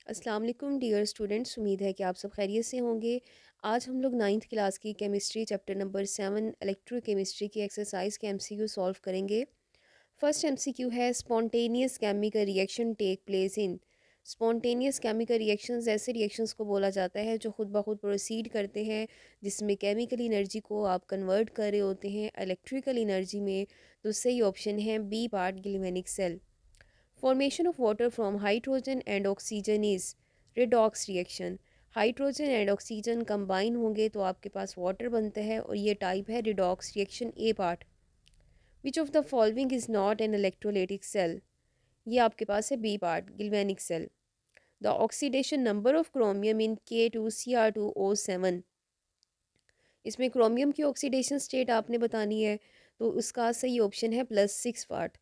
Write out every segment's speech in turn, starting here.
अस्सलाम वालेकुम dear students, उम्मीद है कि आप सब खैरियत से होंगे। आज हम लोग नाइन्थ क्लास की केमिस्ट्री चैप्टर नंबर 7 इलेक्ट्रोकेमिस्ट्री की एक्सरसाइज के एमसीक्यू सॉल्व करेंगे। फर्स्ट एमसीक्यू है spontaneous chemical reaction take place in. Spontaneous chemical reactions ऐसे रिएक्शंस को बोला जाता है जो खुद ब खुद प्रोसीड करते हैं, जिसमें केमिकल एनर्जी को आप कन्वर्ट कर रहे होते हैं इलेक्ट्रिकल एनर्जी में। तो सही ऑप्शन है B part, galvanic cell. Formation of water from hydrogen and oxygen is redox reaction. Hydrogen and oxygen combine होंगे तो आपके पास वाटर बनता है और ये टाइप है redox reaction A part. Which of the following is not an electrolytic cell. ये आपके पास है B part, galvanic cell. The oxidation number of chromium in K2Cr2O7। इसमें क्रोमियम की ऑक्सीडेशन स्टेट आपने बतानी है, तो उसका सही ऑप्शन है +6 वाट।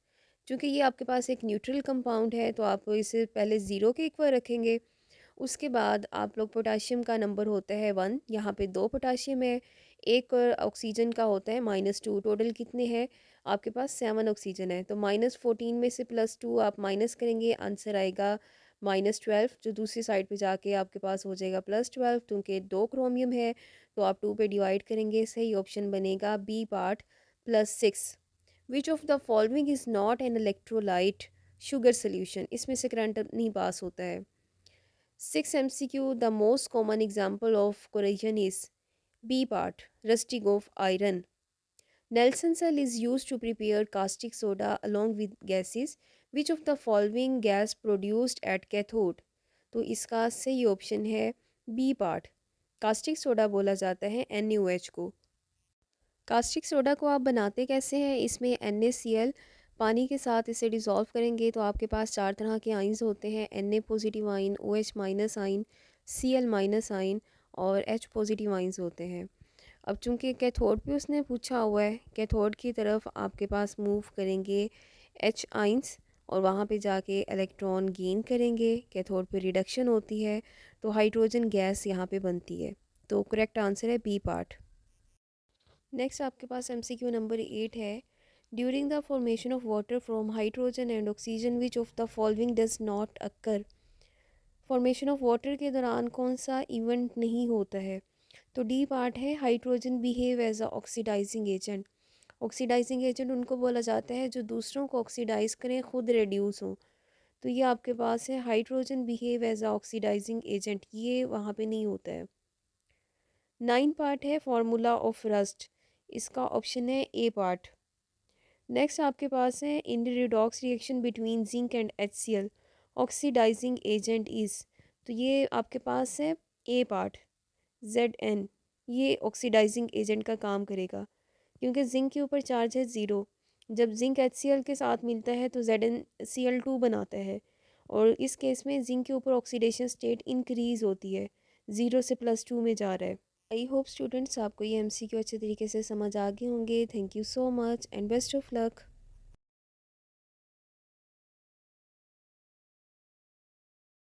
चूँकि ये आपके पास एक न्यूट्रल कंपाउंड है तो आप इसे पहले ज़ीरो के इक्वल रखेंगे। उसके बाद आप लोग पोटाशियम का नंबर होता है 1, यहाँ पे 2 पोटाशियम है, 1 ऑक्सीजन का होता है -2। टोटल कितने हैं आपके पास? 7 ऑक्सीजन है। तो -14 में से +2 आप माइनस करेंगे, आंसर आएगा -12, जो दूसरी साइड पे जाके आपके पास हो जाएगा +12। क्योंकि 2 क्रोमियम है तो आप 2 पे डिवाइड करेंगे, सही ऑप्शन बनेगा B part +6। Which of the following is not an electrolyte sugar solution. इसमें से करंट नहीं पास होता है। 6 MCQ, the most common example of corrosion is B part, rusting of iron. Nelson cell is used to prepare caustic soda along with gases. Which of the following gas produced at cathode? तो इसका सही option है B part. Caustic soda बोला जाता है NaOH को। Caustic soda को आप बनाते कैसे हैं? इसमें NaCl पानी के साथ इसे डिज़ोल्व करेंगे तो आपके पास 4 तरह के आइंस होते हैं। Na positive ion, OH minus आइन, Cl माइनस आइन और H पॉजिटिव आइंस होते हैं। अब चूंकि कैथोड पे उसने पूछा हुआ है, कैथोड की तरफ आपके पास मूव करेंगे H आइंस और वहाँ पे जाके इलेक्ट्रॉन गेन करेंगे। कैथोड पे रिडक्शन होती है तो हाइड्रोजन गैस यहाँ पे बनती है। तो करेक्ट आंसर है बी पार्ट। नेक्स्ट आपके पास MCQ नंबर 8 है। During the formation of water from hydrogen and oxygen which of the following does not occur. Formation of water के दौरान कौन सा इवेंट नहीं होता है? तो डी पार्ट है hydrogen behave as a oxidising agent. Oxidising agent उनको बोला जाता है जो दूसरों को ऑक्सीडाइज करें, खुद रिड्यूस हो। तो ये आपके पास है hydrogen behave as a oxidising agent, ये वहाँ पे नहीं होता है। 9 पार्ट है फार्मूला ऑफ रस्ट। इसका ऑप्शन है ए पार्ट। नेक्स्ट आपके पास है in the redox reaction between zinc and HCl oxidising agent is. तो ये आपके पास है ए पार्ट, Zn। ये ऑक्सीडाइजिंग एजेंट का काम करेगा क्योंकि जिंक के ऊपर चार्ज है 0। जब जिंक HCl के साथ मिलता है तो ZnCl2 बनाता है और इस केस में जिंक के ऊपर ऑक्सीडेशन स्टेट इंक्रीज होती है, 0 से +2 में जा रहा है। आई होप स्टूडेंट्स आपको ये MCQ अच्छे तरीके से समझ आ गए होंगे। Thank you so much and best of luck.